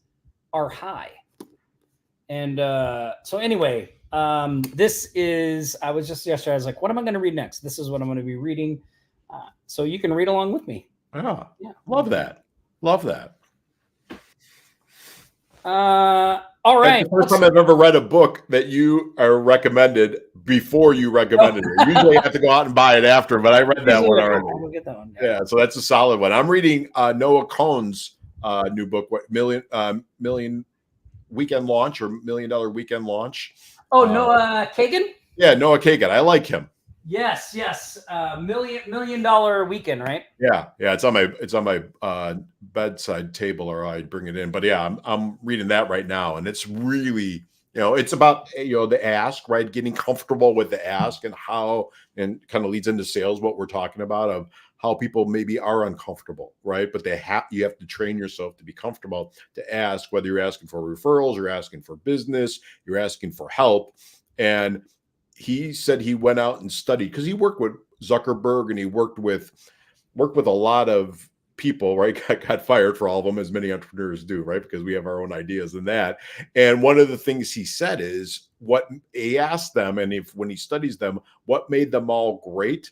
Are High. And so anyway, this is, I was just yesterday, I was like, what am I going to read next? This is what I'm going to be reading. So you can read along with me. Yeah. Love that. All right. That's the first time I've ever read a book that you are recommended before you recommended it. Usually I have to go out and buy it after, but I read that one already. We'll get that one. Yeah, so that's a solid one. I'm reading Noah Cohn's new book, Million Weekend Launch or $1 Million Weekend Launch. Oh, Noah Kagan? Yeah, Noah Kagan. I like him. Yes. $1 million weekend, right? Yeah. It's on my bedside table, or I bring it in. But yeah, I'm reading that right now, and it's really, it's about the ask, right? Getting comfortable with the ask and how, and kind of leads into sales, what we're talking about, of how people maybe are uncomfortable, right? But you have to train yourself to be comfortable to ask, whether you're asking for referrals, you're asking for business, you're asking for help. And he said he went out and studied, because he worked with Zuckerberg and he worked with a lot of people, right? Got fired for all of them, as many entrepreneurs do, right? Because we have our own ideas in that. And one of the things he said is, what he asked them, and when he studies them, what made them all great?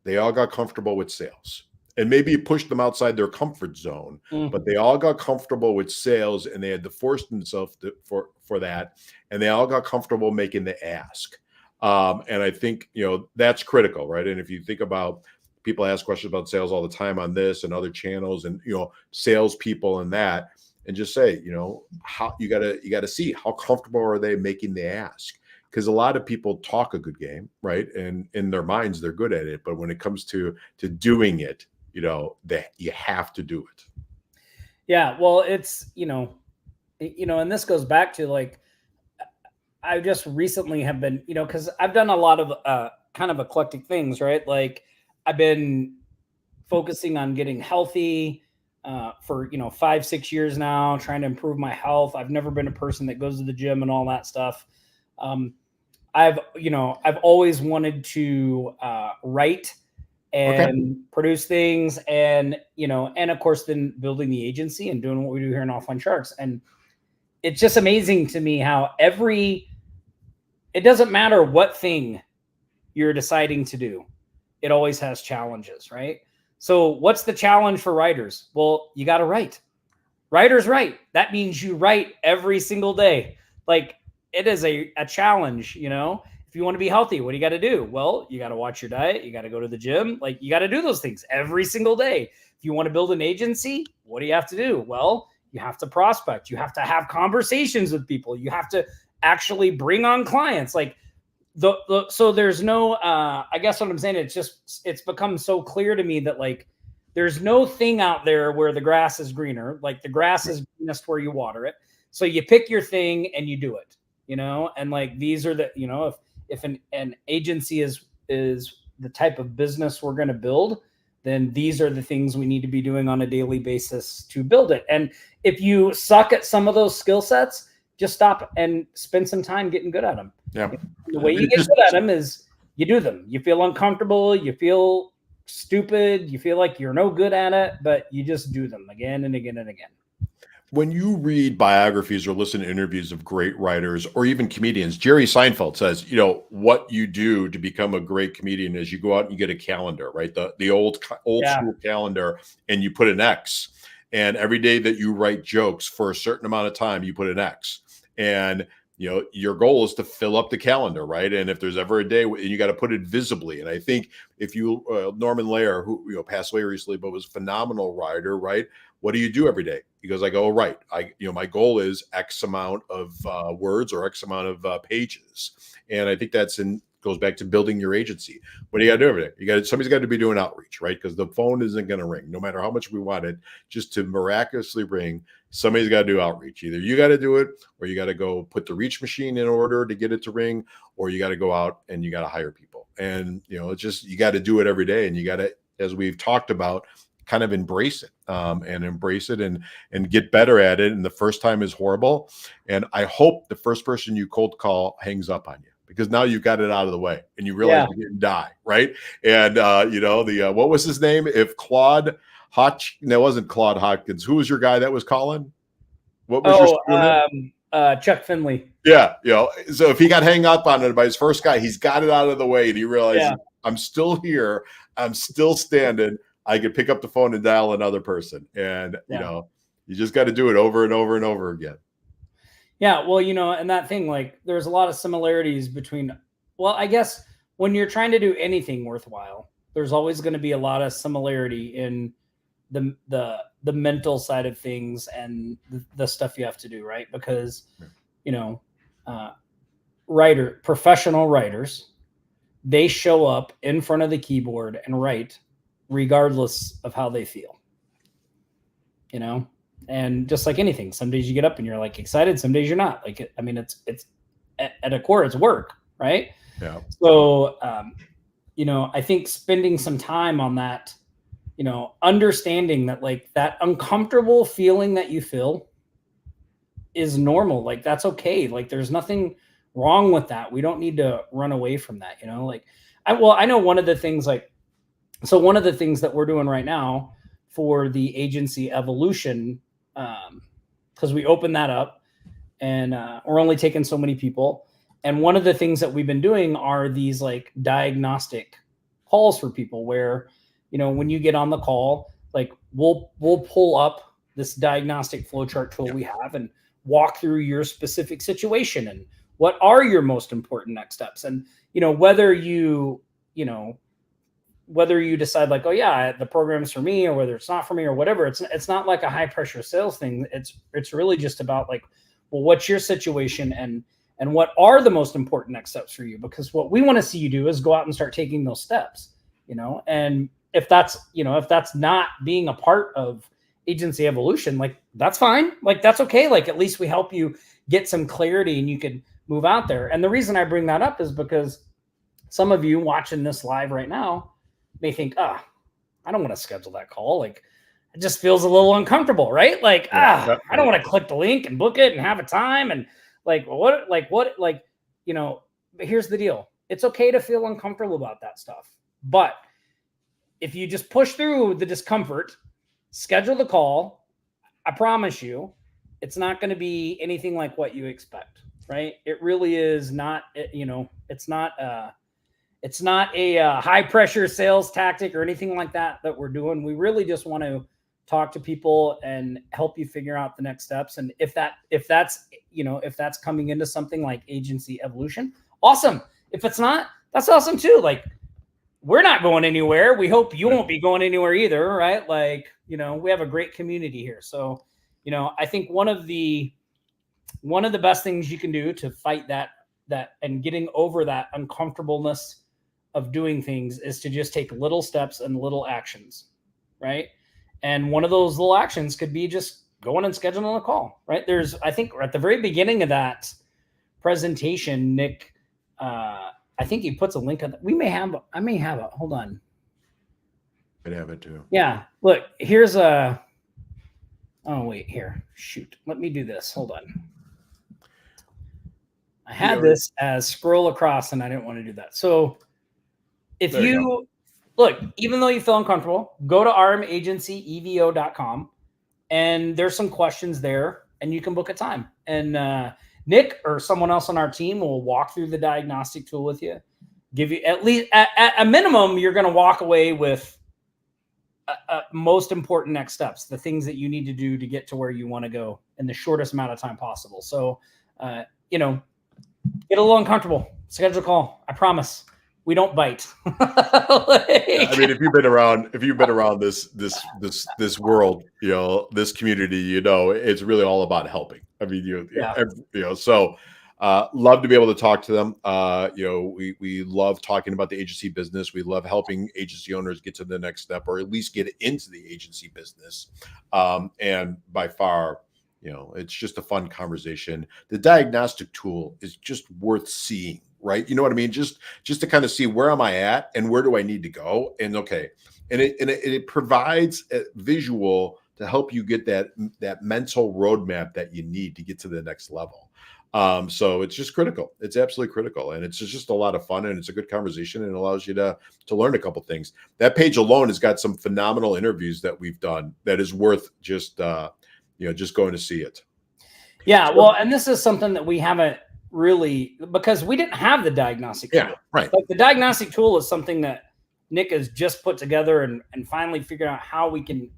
They all got comfortable with sales. And maybe it pushed them outside their comfort zone, but they all got comfortable with sales, and they had to force themselves for that. And they all got comfortable making the ask. And I think, that's critical, right? And if you think about, people ask questions about sales all the time on this and other channels, and, salespeople and that, and just say, how you gotta see how comfortable are they making the ask? Because a lot of people talk a good game, right? And in their minds, they're good at it. But when it comes to doing it, that you have to do it. Yeah. Well, it's, and this goes back to, like, I just recently have been, because I've done a lot of kind of eclectic things, right? Like, I've been focusing on getting healthy for 5-6 years now, trying to improve my health. I've never been a person that goes to the gym and all that stuff. I've always wanted to write and produce things, and of course then building the agency and doing what we do here in Offline Sharks. And it's just amazing to me how it doesn't matter what thing you're deciding to do, it always has challenges, right? So what's the challenge for writers? Well, you got to write. Writers write. That means you write every single day. Like, it is a challenge, If you want to be healthy, what do you got to do? Well, you got to watch your diet. You got to go to the gym. Like, you got to do those things every single day. If you want to build an agency, what do you have to do? Well, you have to prospect. You have to have conversations with people. You have to actually bring on clients. Like, so there's no, I guess what I'm saying, it's become so clear to me that, like, there's no thing out there where the grass is greener. Like, the grass is greenest where you water it. So you pick your thing and you do it, and, like, these are the, if an agency is the type of business we're going to build, then these are the things we need to be doing on a daily basis to build it. And if you suck at some of those skill sets, just stop and spend some time getting good at them. Yeah. The way you get good at them is you do them. You feel uncomfortable. You feel stupid. You feel like you're no good at it, but you just do them again and again and again. When you read biographies or listen to interviews of great writers or even comedians, Jerry Seinfeld says, what you do to become a great comedian is you go out and you get a calendar, right? The old school calendar, and you put an X. And every day that you write jokes for a certain amount of time, you put an X. And your goal is to fill up the calendar, right? And if there's ever a day, you got to put it visibly. And I think if you, Norman Lear, who passed away recently, but was a phenomenal writer, right? What do you do every day? He goes, I go, right. My goal is X amount of words or X amount of pages. And I think goes back to building your agency. What do you got to do every day? Somebody's got to be doing outreach, right? Because the phone isn't going to ring, no matter how much we want it, just to miraculously ring. Somebody's got to do outreach. Either you got to do it, or you got to go put the reach machine in order to get it to ring, or you got to go out and you got to hire people. And it's just, you got to do it every day. And you got to, as we've talked about, kind of embrace it and get better at it. And the first time is horrible. And I hope the first person you cold call hangs up on you, because now you've got it out of the way and you realize you didn't die. Right. And, what was his name? If Claude no, it wasn't Claude Hopkins. Who was your guy that was calling? What was your Chuck Finley. Yeah. So if he got hung up on it by his first guy, he's got it out of the way and he realizes I'm still here. I'm still standing. I could pick up the phone and dial another person. And, you just got to do it over and over and over again. Yeah. Well, and that thing, like, there's a lot of similarities between, well, I guess when you're trying to do anything worthwhile, there's always going to be a lot of similarity in the mental side of things and the stuff you have to do, right? Because, professional writers, they show up in front of the keyboard and write regardless of how they feel, and just like anything, some days you get up and you're like excited, some days you're not. Like, I mean, it's at a core, it's work, right? Yeah. So, I think spending some time on that, understanding that, like, that uncomfortable feeling that you feel is normal. Like, that's okay. Like, there's nothing wrong with that. We don't need to run away from that, like, I know one of the things, one of the things that we're doing right now for the agency evolution, because we opened that up and we're only taking so many people. And one of the things that we've been doing are these like diagnostic calls for people where, when you get on the call, like we'll pull up this diagnostic flowchart tool we have and walk through your specific situation and what are your most important next steps. And, whether you decide like, oh yeah, the program is for me, or whether it's not for me or whatever, it's not like a high pressure sales thing. It's really just about like, well, what's your situation and what are the most important next steps for you? Because what we want to see you do is go out and start taking those steps, and if that's not being a part of agency evolution, like that's fine. Like that's okay. Like at least we help you get some clarity and you can move out there. And the reason I bring that up is because some of you watching this live right now may think, I don't want to schedule that call. Like it just feels a little uncomfortable, right? Like, I don't want to click the link and book it and have a time. And but here's the deal. It's okay to feel uncomfortable about that stuff. But if you just push through the discomfort, schedule the call, I promise you, it's not going to be anything like what you expect, right? It really is not, it's not a high pressure sales tactic or anything like that we're doing. We really just want to talk to people and help you figure out the next steps. And if that's coming into something like agency evolution, awesome. If it's not, that's awesome too. Like we're not going anywhere. We hope you won't be going anywhere either. Right. Like, we have a great community here. So, I think one of the best things you can do to fight that and getting over that uncomfortableness of doing things is to just take little steps and little actions. Right. And one of those little actions could be just going and scheduling a call, right? I think at the very beginning of that presentation, Nick, I think he puts a link on that. I may have it. Hold on. I'd have it too. Yeah. Look, here's oh, wait, here. Shoot. Let me do this. Hold on. I had this as scroll across and I didn't want to do that. So if you look, even though you feel uncomfortable, go to rmagencyEVO.com and there's some questions there and you can book a time. And Nick or someone else on our team will walk through the diagnostic tool with you, give you at least at a minimum, you're going to walk away with most important next steps, the things that you need to do to get to where you want to go in the shortest amount of time possible. So, get a little uncomfortable, schedule a call. I promise. We don't bite. I mean, if you've been around this world, this community, it's really all about helping. I mean, so love to be able to talk to them. We love talking about the agency business. We love helping agency owners get to the next step or at least get into the agency business. And by far, it's just a fun conversation. The diagnostic tool is just worth seeing. Right. You know what I mean? Just to kind of see where am I at and where do I need to go? And okay, and it provides a visual to help you get that mental roadmap that you need to get to the next level. So it's just critical. It's absolutely critical, and it's just a lot of fun, and it's a good conversation, and it allows you to learn a couple things. That page alone has got some phenomenal interviews that we've done that is worth just just going to see it. Yeah, well, and this is something that we haven't really, because we didn't have the diagnostic tool. Yeah, right. Like the diagnostic tool is something that Nick has just put together and finally figured out how we can,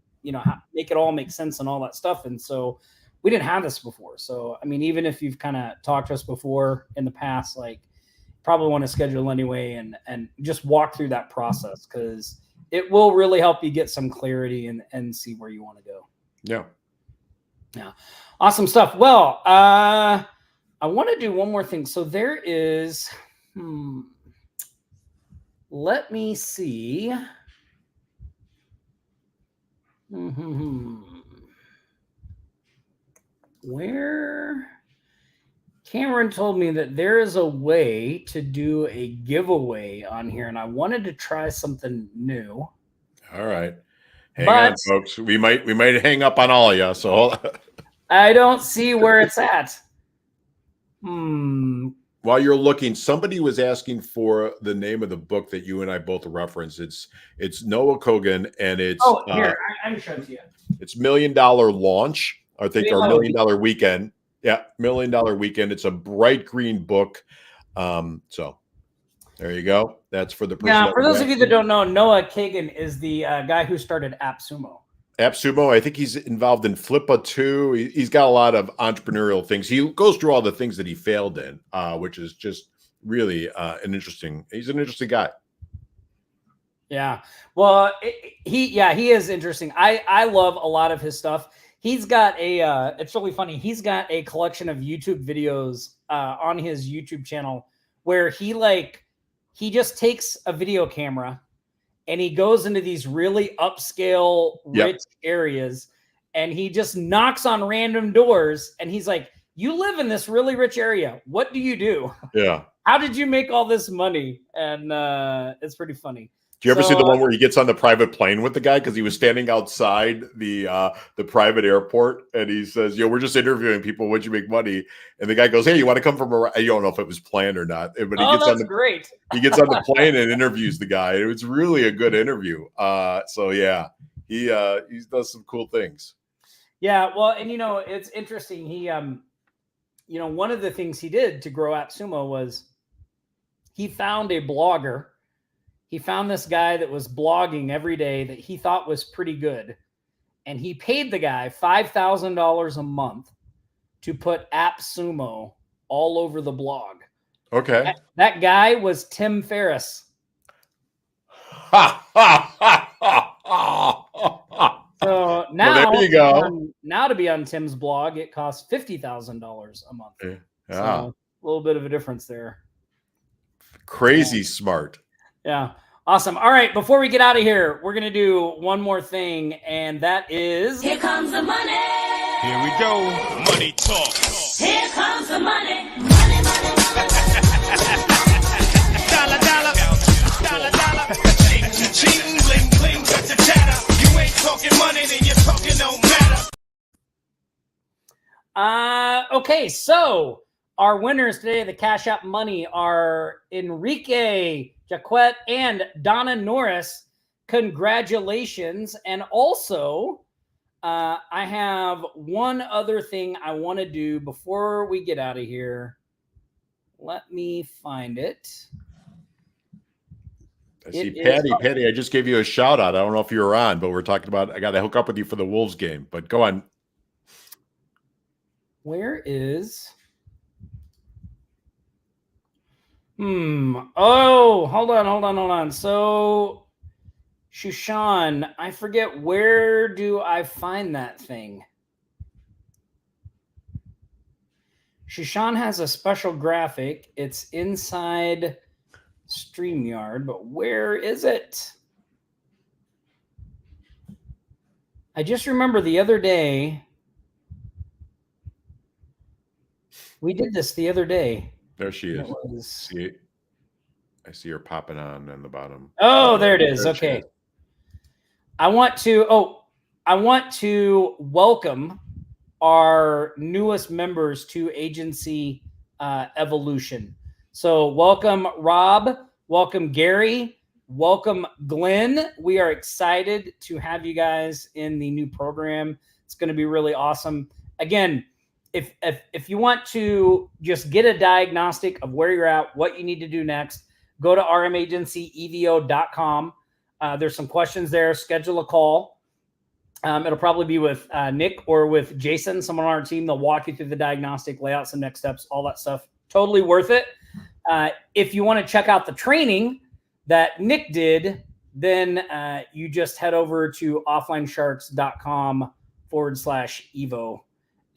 make it all make sense and all that stuff. And so we didn't have this before. So, I mean, even if you've kind of talked to us before in the past, like probably want to schedule anyway and just walk through that process, because it will really help you get some clarity and see where you want to go. Yeah. Yeah. Awesome stuff. Well, I want to do one more thing. So there is, let me see. Where Cameron told me that there is a way to do a giveaway on here, and I wanted to try something new. All right. Hang on, folks. We might hang up on all of you. So I don't see where it's at. While you're looking, somebody was asking for the name of the book that you and I both referenced. It's Noah Kogan, and it's here, I'm showing it to you. It's $1 Million Launch, I think, or $1 Million Weekend. Yeah, $1 Million Weekend. It's a bright green book. So there you go. That's for the person. Yeah, for those of you that don't know, Noah Kagan is the guy who started AppSumo. AppSumo, I think he's involved in Flippa too. He's got a lot of entrepreneurial things. He goes through all the things that he failed in, which is just really he's an interesting guy. Yeah. Well, he is interesting. I love a lot of his stuff. He's got it's really funny. He's got a collection of YouTube videos on his YouTube channel where he just takes a video camera and he goes into these really upscale, rich areas, and he just knocks on random doors. And he's like, "You live in this really rich area. What do you do? Yeah. How did you make all this money?" And it's pretty funny. Do you ever see the one where he gets on the private plane with the guy because he was standing outside the private airport, and he says, "We're just interviewing people. What'd you make money?" And the guy goes, "Hey, you want to come from around?" You don't know if it was planned or not, but great. He gets on the plane and interviews the guy. It was really a good interview. So yeah, he does some cool things. Yeah, well, and it's interesting. He one of the things he did to grow AppSumo was he found a blogger. He found this guy that was blogging every day that he thought was pretty good. And he paid the guy $5,000 a month to put AppSumo all over the blog. Okay. That guy was Tim Ferriss. So now, there you go. Now to be on Tim's blog, it costs $50,000 a month. Yeah. So a little bit of a difference there. Crazy smart. Yeah. Awesome. All right. Before we get out of here, we're going to do one more thing, and that is... Here comes the money. Here we go. Money talk. Here comes the money. Money, money, money. Dollar, dollar. Dollar, dollar. Ching, ching, bling, bling, got the chatter. You ain't talking money, then you're talking no matter. Okay. So our winners today, the Cash App money, are Enrique Jaquette and Donna Norris. Congratulations. And also, I have one other thing I want to do before we get out of here. Let me find it. I see Patty, I just gave you a shout out. I don't know if you were on, but we're talking about, I got to hook up with you for the Wolves game, but go on. Where is... Oh, hold on. So, Shushan, I forget, where do I find that thing? Shushan has a special graphic. It's inside StreamYard, but where is it? I just remember the other day. We did this the other day. There she is. I see her popping on the bottom. Oh, there it is. Okay. I want to welcome our newest members to Agency Evolution. So welcome Rob, welcome Gary, welcome Glenn. We are excited to have you guys in the new program. It's going to be really awesome. Again, if you want to just get a diagnostic of where you're at, what you need to do next, go to rmagencyevo.com. There's some questions there. Schedule a call. It'll probably be with Nick or with Jason, someone on our team. They'll walk you through the diagnostic, lay out some next steps, all that stuff. Totally worth it. If you want to check out the training that Nick did, then you just head over to offlinesharks.com/Evo,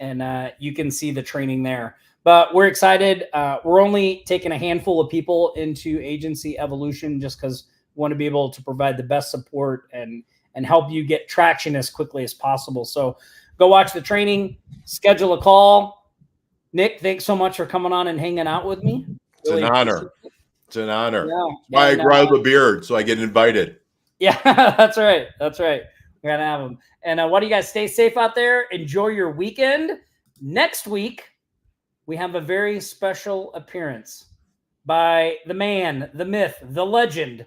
and you can see the training there. But we're excited. We're only taking a handful of people into Agency Evolution just because we want to be able to provide the best support and help you get traction as quickly as possible. So go watch the training, schedule a call. Nick, thanks so much for coming on and hanging out with me. It's an honor. It's an honor. Yeah. That's why I grow the beard, so I get invited. Yeah, that's right. That's right. We got to have them. And what do you guys stay safe out there? Enjoy your weekend. Next week, we have a very special appearance by the man, the myth, the legend,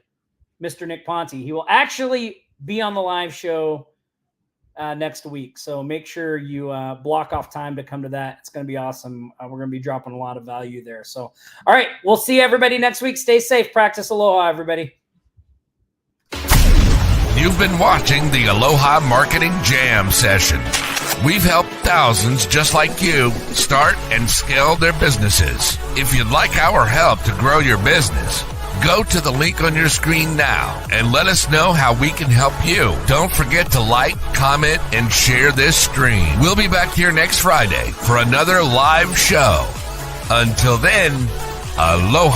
Mr. Nick Ponte. He will actually be on the live show next week. So make sure you block off time to come to that. It's going to be awesome. We're going to be dropping a lot of value there. So, all right, we'll see everybody next week. Stay safe. Practice aloha, everybody. You've been watching the Aloha Marketing Jam session. We've helped thousands just like you start and scale their businesses. If you'd like our help to grow your business, go to the link on your screen now and let us know how we can help you. Don't forget to like, comment, and share this stream. We'll be back here next Friday for another live show. Until then, aloha.